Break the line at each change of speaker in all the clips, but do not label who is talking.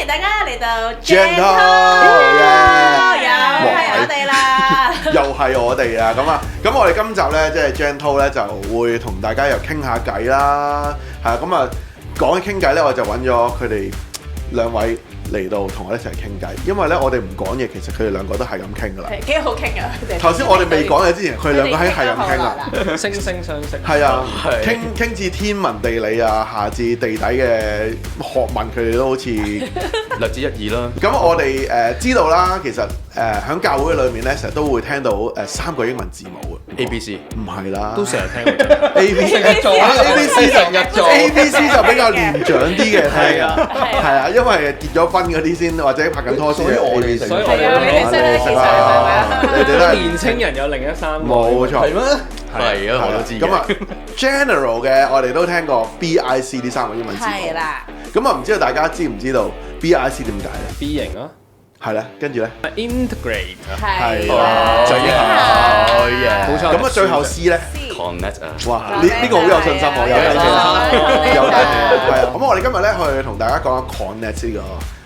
迎大家嚟到
Gentle
又係我哋啦，
又係我哋啊！咁我哋今集咧，即係 Gentle 咧，就會同大家又傾下偈啦。係啊，咁啊講起傾偈咧，我就揾咗佢哋兩位嚟到同我一齊傾偈，因為咧我哋唔講嘢，其實佢哋兩個都係咁傾噶啦。
幾好傾啊！
頭先我哋未講嘢之前，佢哋兩個係咁傾啦。
惺惺相惜。
係啊，傾至天文地理啊，下至地底嘅學問，佢哋都好似
略知一二啦。
咁我哋知道啦，其實喺教會裏面咧，成日都會聽到3個英文字母嘅
ABC
唔係啦，
都成日聽過。
A B C
成日做啊
ABC
成日做
A B C 就比較年長啲嘅聽啊，
係
係啊，因為結咗婚嗰啲先，或者拍緊拖先。
所以我哋
係啊，你哋識啦，其實係咪啊？
你哋都係
年青人有另一三個。
冇錯。
係咩？係啊，我都知。
咁啊，general 嘅我哋都聽過 BIC 呢3個英文字母。
係啦。
咁啊，唔知道大家知唔知道 BIC 點解咧？
B 型啊。
係咧，跟住咧。
Integrate 啊。
係
啦
最好嘢。冇錯。
咁啊，最後 C 咧？
Connect 啊。
哇！呢個好有信心喎，有信心，有信心，係啊！咁我哋今日咧去同大家講下 connect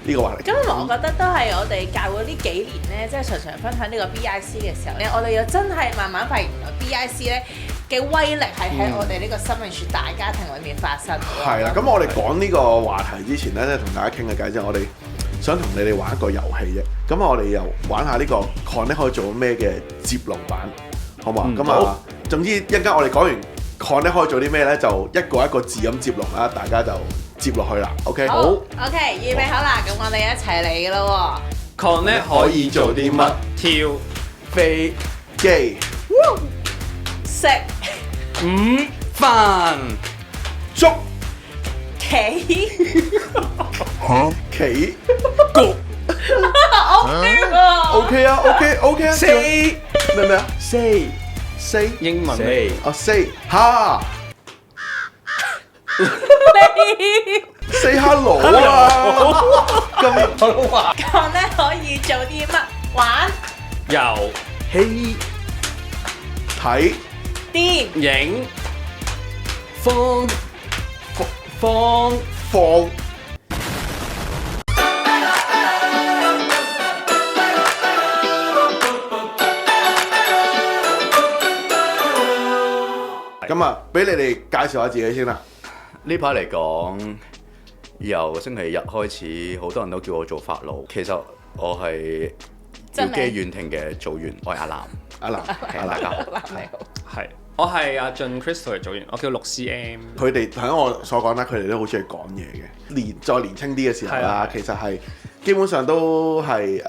呢個話題。
咁我覺得都係我哋教會呢幾年咧，即係常常分享呢個 BIC 嘅時候咧，我哋又真係慢慢發現原來 BIC 咧嘅威力係喺我哋呢個生命樹大家庭裏面發生。
係啦，咁我哋講呢個話題之前咧，同大家傾嘅偈之後，我哋想同你哋玩一個遊戲啫。咁我哋又玩下呢個 connect 可以做咩嘅接龍版，好嘛？咁啊，總之一陣間我哋講完 connect 可以做啲咩咧，就一個一個字咁接龍啦，大家就接落去啦。OK， 好。
OK，預備好啦，咁我哋一齊嚟嘅咯喎。
Connect 可以做啲乜？跳、飛、
機、
食、
飯、
捉、
企、
企、
焗、
OK 啊，OK 啊。
Say
咩啊？Say
英文
Say 哦 Say 哈。Say hello 啊！咁
講咧可以做啲乜？玩、
遊戲、
睇
電、
影、放。
咁啊，俾你哋介紹下自己先啦。
呢排嚟講，由星期日開始，好多人都叫我做法老。其實我係叫機遠庭嘅組員，我係阿南。
阿南，
大家好。
你好。
係，我係阿俊 Crystal 嘅組員，我叫6CM。
佢哋喺我所講咧，佢哋都好中意講嘢嘅。再年青啲嘅時候啦，其實係基本上都係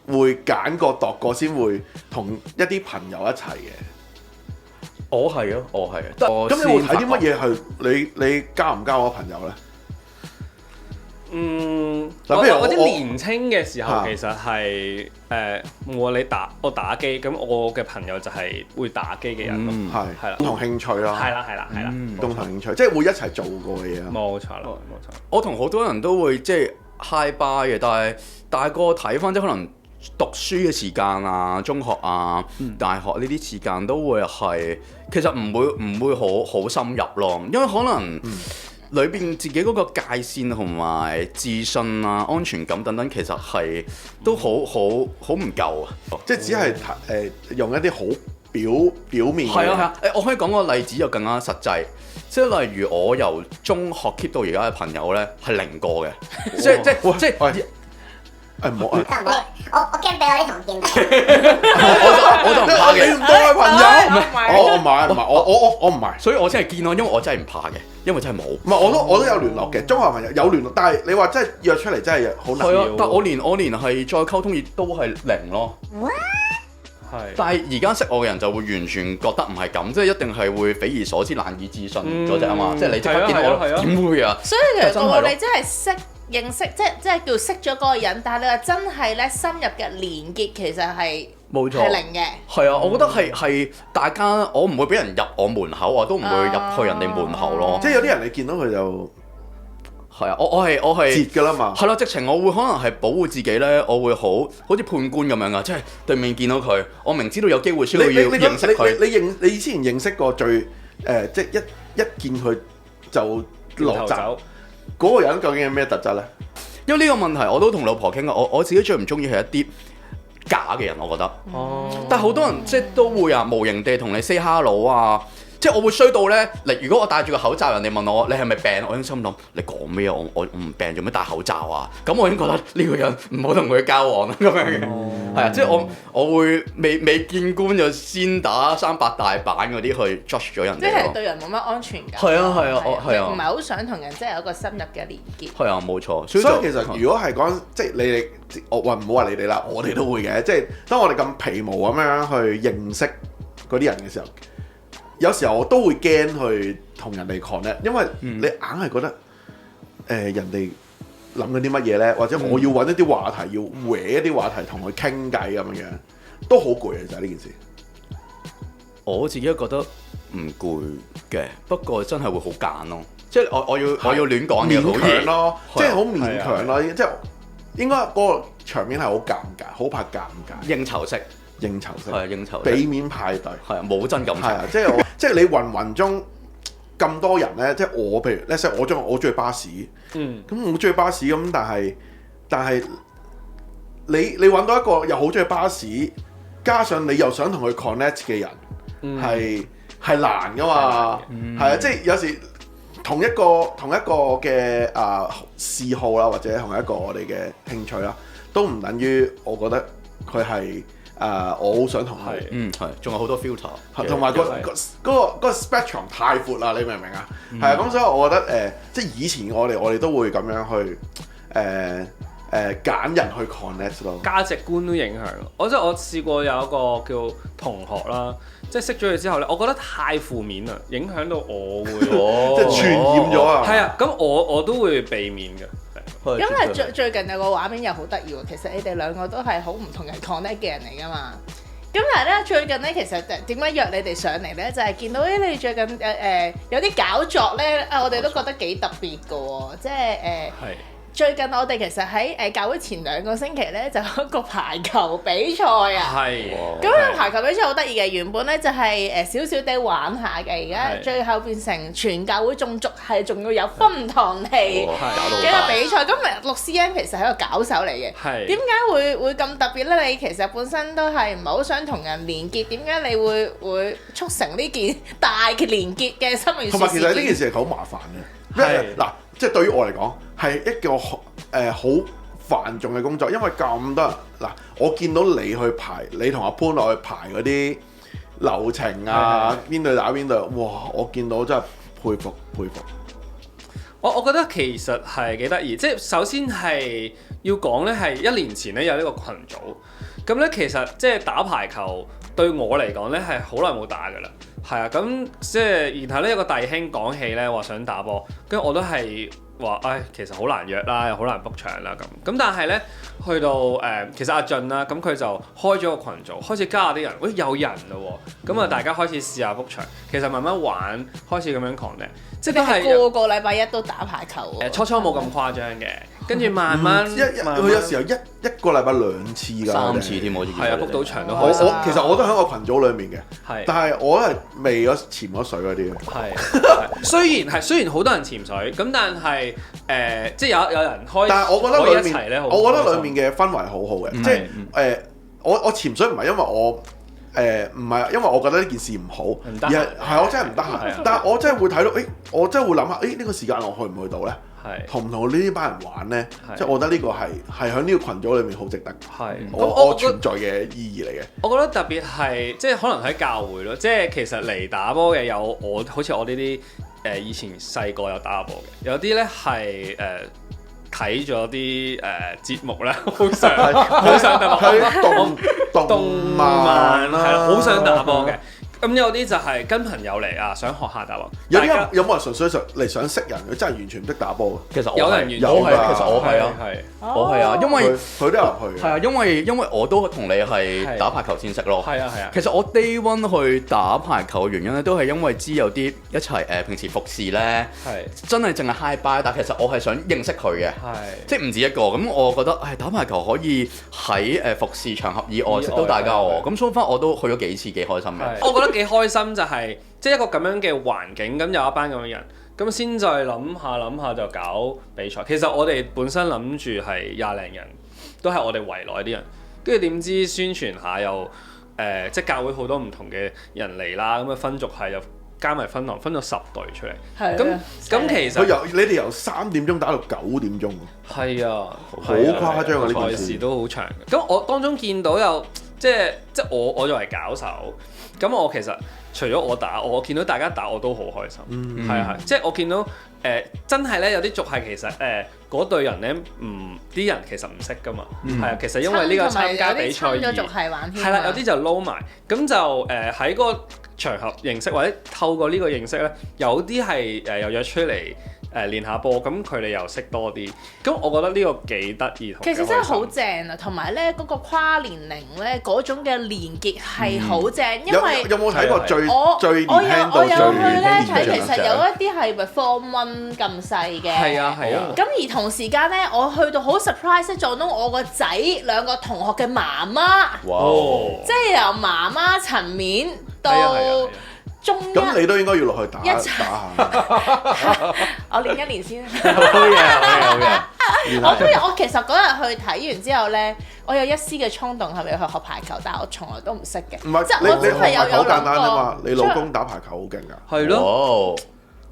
會揀過度過先會同一啲朋友一齊嘅。
我係啊。
咁你會睇啲乜嘢係你交唔交我朋友咧？譬如
我啲年青嘅時候，其實係我打機，咁我嘅朋友就係會打機嘅人咯，係啦，
共同興趣咯，
係啦，
共同興趣，即係會一齊做過嘅嘢。
冇錯。
我同好多人都會即係 high buy 嘅，但係大個睇翻即係可能讀書嘅時間啊、中學啊、大學呢啲時間都會係其實唔會好深入咯，因為可能裏邊自己嗰個界線同埋自信啊、安全感等等，其實係都好唔夠啊！
即係只係用一啲好表面嘅。
係啊，我可以講個例子又更加實際，即係例如我由中學 keep 到而家嘅朋友咧係0個嘅，即係。
唔好啊！
我驚俾我啲同見到。
我就唔怕嘅。
你唔當係朋友？我唔係，
所以我真係見咯，因為我真係唔怕嘅，因為真係冇。
唔係我都有聯絡嘅，中學朋友有聯絡，但係你話真係約出嚟真係好難。
係啊，但我連係再溝通亦都係0咯。
係。
但係而家識我嘅人就會完全覺得唔係咁，即係一定係會匪夷所思、難以置信嗰隻啊嘛！即係你即刻見到我點會啊？
所以其實我哋真係認識，即係叫識咗嗰個人，但係你話真係咧深入嘅連結，其實係
冇錯
係零嘅。
係啊，我覺得係大家，我唔會俾人入我門口，我都唔會入去人哋門口咯。
即係有啲人你見到佢就
係啊，我係
截㗎啦嘛。
係啦，直情我會可能係保護自己咧，我會好似判官咁樣啊，即係對面見到佢，我明知道有機會需要認識佢。
你之前認識過最即係一見佢就落閘嗰個人究竟係咩特質咧？
因為呢個問題我都同老婆傾過，我自己最唔中意係一啲假嘅人，我覺得。但係好多人即係都會無形地同你 say hello 啊。即係我會衰到咧，如果我戴住個口罩，人哋問我你係咪病，我已經心諗你講咩啊？我唔病做咩戴口罩啊？咁我已經覺得呢個人唔好同佢交往啦咁樣嘅。係啊，即係我會未見官就先打300大板嗰啲去 judge 咗人哋。
即係對人冇乜安全感。
係啊係啊，係啊，
唔係好想同人即係有一個深入嘅連結。
係啊，冇錯。
所以其實如果係講即係你哋，我話唔好話你哋啦，我哋都會嘅。即係當我哋咁皮毛咁樣去認識嗰啲人嘅時候。有時候我都會驚去同人哋 connect，因為你硬係覺得人哋諗緊啲乜嘢咧，或者我要揾一啲話題，要搲一啲話題同佢傾偈咁樣，都好攰嘅就係呢件事。
我自己覺得唔攰嘅，不過真係會好揀咯，即係我要亂講嘢，
勉強咯，即係好勉強咯，即係應該嗰個場面係好尷尬，好怕尷尬，
應酬式。
應酬式，
係應酬，
俾面派對，
係啊，冇真感情，
係啊，即係你芸中咁多人咧，即係我譬如咧，即係我中意巴士，咁我中意巴士咁，但係你揾到一個又好中意巴士，加上你又想同佢 connect 嘅人，係難噶嘛，係啊，即係有時同一個嘅嗜好啦，或者同一個我哋嘅興趣啦，都唔等於我覺得佢係。我好想同佢，
係，仲有好多 filter，
同埋個 spectrum 太闊啦，你明唔明啊？係啊，咁所以我覺得即係以前我哋都會咁樣去揀人去 connect 咯。
價值觀都影響。我試過有一個叫同學啦，即係識咗佢之後咧，我覺得太負面啦，影響到我會
即係傳染咗啊！
係啊，咁我都會避免嘅。
因為最近有個畫面又好得意喎，其實你哋兩個都係好唔同人 connect 嘅人嚟㗎嘛。咁但係咧最近咧，其實點解約你哋上嚟咧？就係見到你最近有啲搞作咧，我哋都覺得幾特別㗎喎，即係最近我哋其實喺教會前2個星期咧，就有一個排球比賽啊。係。咁啊排球比賽好得意嘅，原本咧就係少少地玩下嘅，而家最後變成全教會眾足係仲要有分堂戲嘅個比賽。咁陸師恩其實係一個搞手嚟嘅。係。點解會咁特別咧？你其實本身都係唔係好想同人連結？點解你會促成呢件大嘅連結嘅生命事件？
同埋其實呢件事係好麻煩嘅。係。嗱。即係對於我嚟講係一個好繁重嘅工作，因為咁多人嗱，我見到你去排，你同阿潘落去排嗰啲流程啊，邊隊打邊隊，哇！我見到真係佩服。
我覺得其實係幾得意，即係首先係要講咧，係1年前咧有呢個群組，咁咧其實即係打排球對我嚟講咧係好耐冇打㗎啦。係啊，咁即係然後咧有個弟兄講起咧話想打波，跟住我都係話，其實好難約啦，又好難 book 場啦咁。但係咧去到其實阿俊啦，咁佢就開咗個群組，開始加下啲人，有人咯喎，咁啊大家開始試下 book 場，其實慢慢玩，開始咁樣 connect，即係都係
個禮拜一都打排球喎。
初冇咁誇張嘅，跟住慢慢
佢有時候一個禮拜2次㗎，3
次添好似。
係啊 book 到場都開心。
其實我都喺個群組裡面嘅，但係我都係未咗潛咗水嗰啲。
係，雖然好多人潛水，咁但係即係有人開，
但係我覺得
裡面
我覺得裡面嘅氛圍好好嘅，即係我潛水唔係因為我唔係因為我覺得呢件事唔好，而係我真係唔得閒。但係我真係會睇到，我真係會諗下，呢個時間我去唔去到咧？同唔同呢班人玩咧？即係我覺得呢個係喺呢個群組裏面好值得，我存在嘅意義嚟嘅。
我覺得特別係即係可能喺教會咯，即係其實嚟打波嘅有好似我呢啲以前細個有打過波嘅，有啲咧係睇咗啲節目咧，好想打波，動漫啦，係啦，好想打波嘅。咁有啲就係跟朋友嚟啊，想學下打波。
有冇人純粹嚟想識人？佢真係完全唔識打波嘅。
其實
有人
其實我係啊，因為
佢都有去。
係啊，因為我都同你係打排球先識咯。
係啊。
其實我 day one 去打排球嘅原因咧，都係因為知有啲一齊平時服侍咧，真係淨係 hi bye，但其實我係想認識佢嘅，即係唔止一個。咁我覺得打排球可以喺服侍場合以外識到大家喎。咁 so far我都去咗幾次，幾開心嘅。
我覺得幾開心就係即係一個咁樣嘅環境，咁有一班咁嘅人，咁先再諗下就搞比賽。其實我哋本身諗住係20零人，都係我哋圍內啲人，跟住點知宣傳下又即係教會好多唔同嘅人嚟啦，咁啊分族係又加埋分堂，分咗10隊出嚟。咁其實
你哋由3點鐘打到9點鐘。
係啊，
好誇張啊！呢件
賽事都好長嘅。咁我當中見到有即係我作為搞手，咁我其實除咗我打，我見到大家打我都好開心。係啊係，即係我見到真係咧有啲族係其實嗰隊人咧啲人其實唔識噶嘛。係啊，其實因為呢個參加比賽而係啦，有啲就撈埋，咁就喺嗰個場合認識或者透過呢個認識咧，有啲係又約出嚟練下波，咁佢哋又識多啲，咁我覺得呢個幾得意。
其實真係好正啊，同埋咧嗰個跨年齡咧嗰種嘅連結係好正，因為
有冇睇過最年輕到
我有
最
去咧睇，
年
其實有一啲係咪 Form 1咁細嘅。
係啊係啊。
咁而同時間咧，我去到好 surprise 撞到我個仔2個同學嘅媽媽。
哇！
即係由媽媽層面到中一，
咁你都應該要落去打下。
我練1年先。
好嘢。
我其實嗰日去睇完之後咧，我有一絲嘅衝動係咪去學排球，但係我從來都唔識嘅。
唔係，
即係我真係有
好簡單啫
諗
嘛！
過。
你老公打排球好勁㗎。
係咯。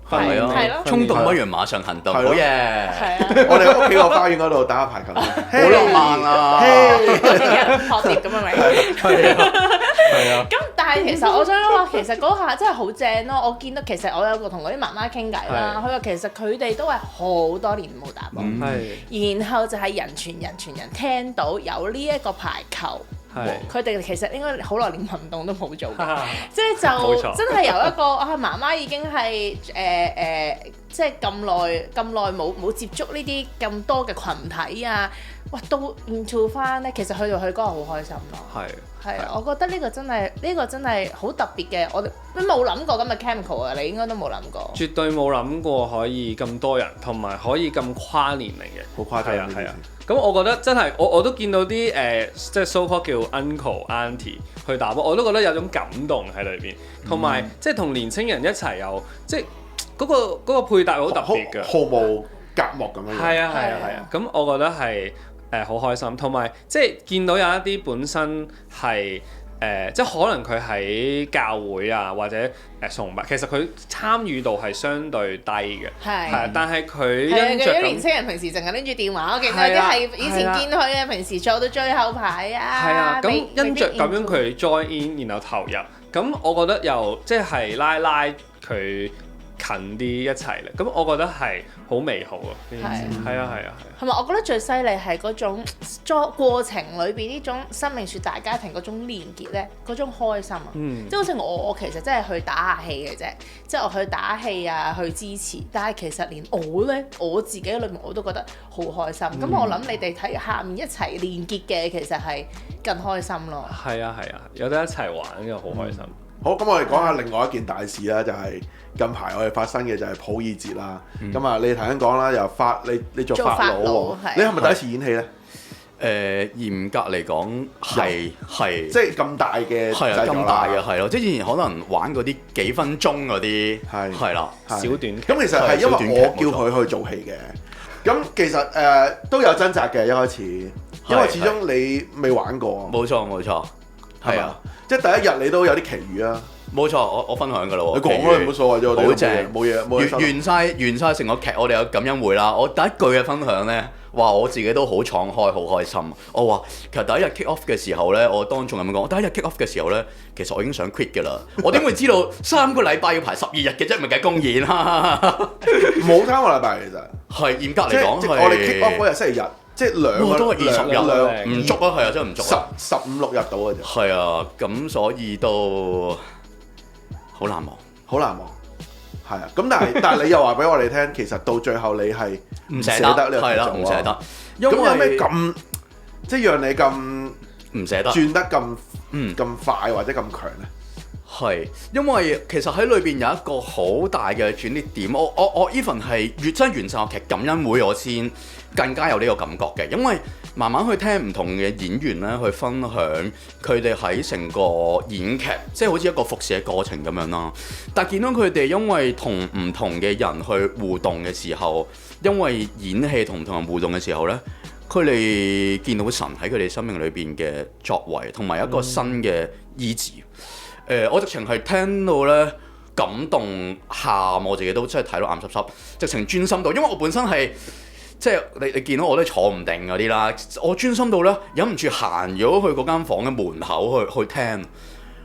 係咯，
衝動不如馬上行動。好嘢。
係啊。
我哋屋企個花園嗰度打下排球。
好浪漫啊！
好似人撲碟咁樣咪。
係啊。
咁但係其實我想講話，其實嗰下真係好正咯！我見到其實我有個同嗰啲媽媽傾偈啦，佢話其實佢哋都係好多年冇打波，然後就係人傳人聽到有呢一個排球。佢哋其實應該好耐連運動都冇做過，即係就真係由一個媽媽已經係即係咁耐冇接觸呢啲咁多嘅群體啊，哇到 into 翻咧，其實去到佢嗰日好開心咯。係啊，我覺得呢個真係好特別嘅，我哋都冇諗過咁嘅 chemical 啊，你應該都冇諗過。
絕對冇諗過可以咁多人，同埋可以咁跨年齡嘅，
好誇張。
係啊。咁我覺得真係，我都見到啲即係 so called 叫 uncle auntie 去打波，我都覺得有種感動喺裏邊，同埋即係同年青人一齊有即係嗰個配搭好特別嘅，
毫無隔膜咁樣。
係啊。咁我覺得係好開心，同埋即係見到有一啲本身係即係可能佢喺教會啊或者崇拜，其實佢參與度係相對低嘅，係，但係佢因着咁
年青人平時淨係拎住電話，我記得有啲係以前見佢嘅，平時坐到最後排啊。
係啊，咁因着咁樣佢 join in， 然後投入，咁我覺得又即係拉佢近啲一齊咧，咁我覺得係好美好啊！係啊。
同埋我覺得最犀利係嗰種過程裏邊呢種生命樹大家庭嗰種連結咧，嗰種開心啊！即係好似我其實真係去打下氣嘅啫，即係我去打氣啊，去支持。但係其實連我自己裏面我都覺得好開心。咁我諗你哋睇下面一齊連結嘅，其實係更開心咯。
係啊，有得一齊玩嘅好開心。
好，咁我哋講下另外一件大事啦，就係近排我哋發生嘅就係普爾節啦。咁啊，你頭先講啦，又你做法老喎，你係咪第一次演戲咧？
嚴格嚟講係，
即係咁大嘅
係啊，咁大嘅係咯，即係以前可能玩嗰啲幾分鐘嗰啲係啦，
小短劇。
咁其實係因為我叫佢去做戲嘅，咁其實都有掙扎嘅一開始，因為始終你未玩過。
冇錯，係啊。
即係第一日你都有啲奇遇啊！
冇錯，我分享㗎啦喎。
你講啦，冇所謂啫，
好正，
冇嘢。
完晒成個劇，我哋有感恩會啦。我第一句嘅分享咧，話我自己都好敞開，好開心。我話其實第一日 kick off 嘅時候咧，我當眾咁樣講。我第一日 kick off 嘅時候咧，其實我已經想 quit 㗎啦。我點會知道3個禮拜要排12日嘅啫？咪計公演啦。
冇3個禮拜其實係
嚴格嚟講係。
我哋 kick off 嗰日星期日。即係
都係20日，唔足啊，係啊，真係唔足啊
，15、16日到嘅啫。
係啊，咁所以都好難忘，
好難忘。係啊，咁但係你又話俾我哋聽，其實到最後你係
唔捨得，係啦，唔捨得。
咁有咩咁即係讓你咁
唔捨得，
轉得咁快或者咁強咧？
係，因為其實喺裏邊有一個好大嘅轉捩點，我 even 係真係完成個劇感恩會，我先更加有呢個感覺嘅，因為慢慢去聽唔同嘅演員咧去分享佢哋喺成個演劇，即係好似一個服侍嘅過程咁樣啦。但係見到佢哋因為同唔同嘅人去互動嘅時候，因為演戲同唔同人互動嘅時候咧，佢哋見到神喺佢哋生命裏邊嘅作為，同埋一個新嘅醫治。我直情係聽到咧感動喊，我自己都真係睇到眼濕濕，直情專心到，因為我本身係即係你見到我都坐唔定嗰啲啦，我專心到咧忍唔住行咗去嗰間房嘅門口去聽，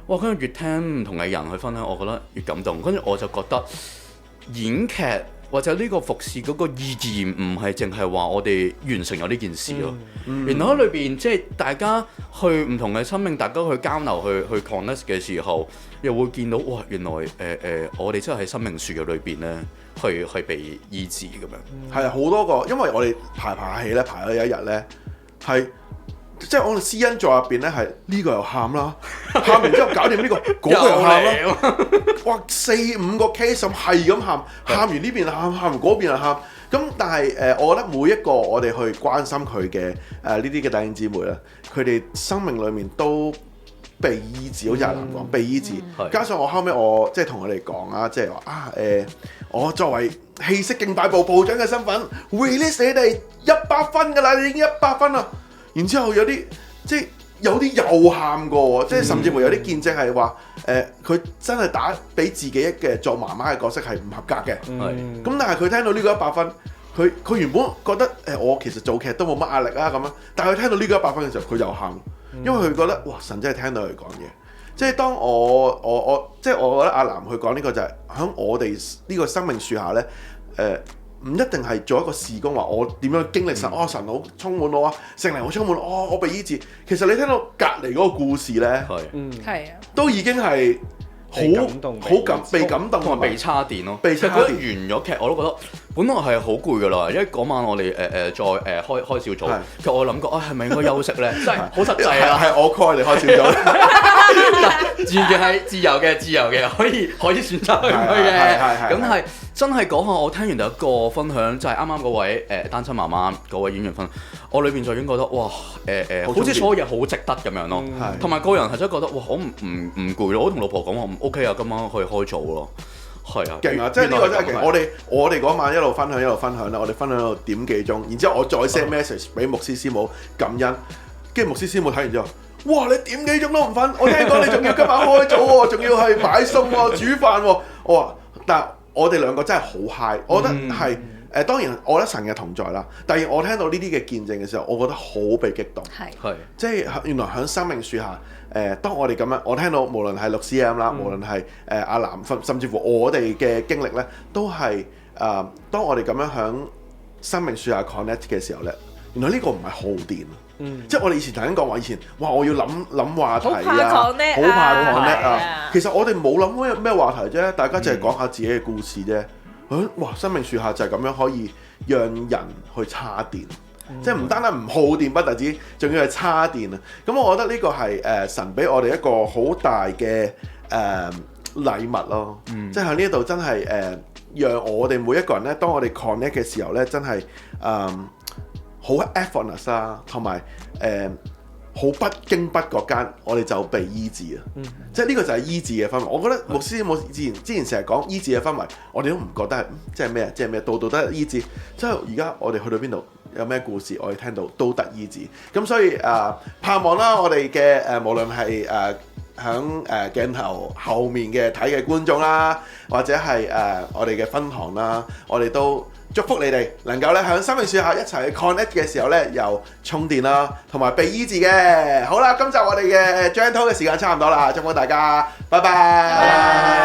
哇！跟住越聽唔同嘅人去分享，我覺得越感動，跟住我就覺得演劇或者呢個服侍嗰個意義唔係淨係話我哋完成咗呢件事咯，原來喺裏邊即係大家去唔同嘅生命，大家去交流去 connect 嘅時候，又會見到哇，原來我哋真係喺生命樹嘅裏邊咧，去被醫治咁樣。
係啊，好多個，因為我哋排戲咧，排咗有一日咧，係即係我哋施恩座入邊咧，係呢個又喊啦，喊完之後搞掂呢個，嗰個又喊啦，哇4-5個 case 咁係咁喊，喊完呢邊喊，喊完嗰邊又喊。咁但係我覺得每一個我哋去關心佢嘅呢啲嘅弟兄姊妹咧，佢哋生命裏面都被醫治，好似阿林講被醫治。加上我後尾我即係同佢哋講啊，即係話我作為氣息敬拜部部長嘅身份 release 你哋100分㗎啦，你已經100分啦。然之後有啲即係有啲又喊過，即係甚至乎有啲見證係話佢真係打俾自己嘅做媽媽嘅角色係唔合格嘅。咁但係佢聽到呢個100分，佢原本覺得我其實做劇都冇乜壓力啊咁樣，但係佢聽到呢個100分嘅時候，佢又喊，因為佢覺得哇神真係聽到佢講嘢。即係當我即係我覺得阿南去講呢個就係喺我哋呢個生命樹下咧唔一定係做一個事工，話我點樣經歷神，神好充滿我啊，聖靈好充滿我被醫治。其實你聽到隔離嗰個故事咧，
係啊，
都已經係好被感動
同埋被叉電咯。
被叉電
完咗劇我都覺得本來係好攰噶啦，因為嗰晚我哋再開小組，其實我諗過係咪應該休息咧？真係好實際啊！
係我 call 你開小組，
完全係自由嘅，可以選擇去嘅。咁係真係講下，我聽完第一個分享就係啱啱嗰位單親媽媽嗰位演員分享，我裏邊就已經覺得哇好似所有嘢好值得咁樣咯，同埋個人係真係覺得哇我唔攰咯，我同老婆講話唔 OK 啊，今晚可以開組咯。係啊，勁啊！即係呢個真係勁。我哋嗰晚一路分享啦，我哋分享到點幾鐘，然之後我再 send message 俾牧師師母感恩，跟住牧師師母睇完之後，哇！你點幾鐘都唔瞓，我聽講你仲要今晚開組喎，仲要去買餸喎、煮飯喎。我話，但係我哋兩個真係好 high，我覺得係當然我覺得神嘅同在啦。第二我聽到呢啲嘅見證嘅時候，我覺得好被激動。係，即係原來喺生命樹下。當我哋咁樣，我聽到無論係律師啦，無論係阿南，甚至乎我哋嘅經歷咧，都係當我哋咁樣響生命樹下 connect 嘅時候咧，原來呢個唔係耗電，即係我哋以前曾經講話，以前哇我要諗話題啊，好怕 connect 啊，其實我哋冇諗咩話題啫，大家淨係講下自己嘅故事啫。哇！生命樹下就係咁樣可以讓人去叉電。即係唔單單唔耗電不特止，仲要係叉電啊！咁我覺得呢個係神俾我哋一個好大嘅禮物咯。即係喺呢度真係讓我哋每一個人咧，當我哋 connect 嘅時候咧，真係好 effortless 啦，同埋好不經不覺間，我哋就被醫治啊！即係呢個就係醫治嘅氛圍。我覺得牧師冇之前成日講醫治嘅氛圍，我哋都唔覺得係即係咩，度度都係醫治。即係而家我哋去到邊度？有咩故事我哋聽到都得醫治，咁所以盼望啦，我哋嘅無論係響鏡頭後面嘅睇嘅觀眾啦，或者係我哋嘅分堂啦，我哋都祝福你哋能夠咧喺生命樹下一齊去 connect 嘅時候咧，又充電啦，同埋被醫治嘅。好啦，今集我哋嘅 Gentle 嘅時間差唔多啦，祝福大家，拜拜。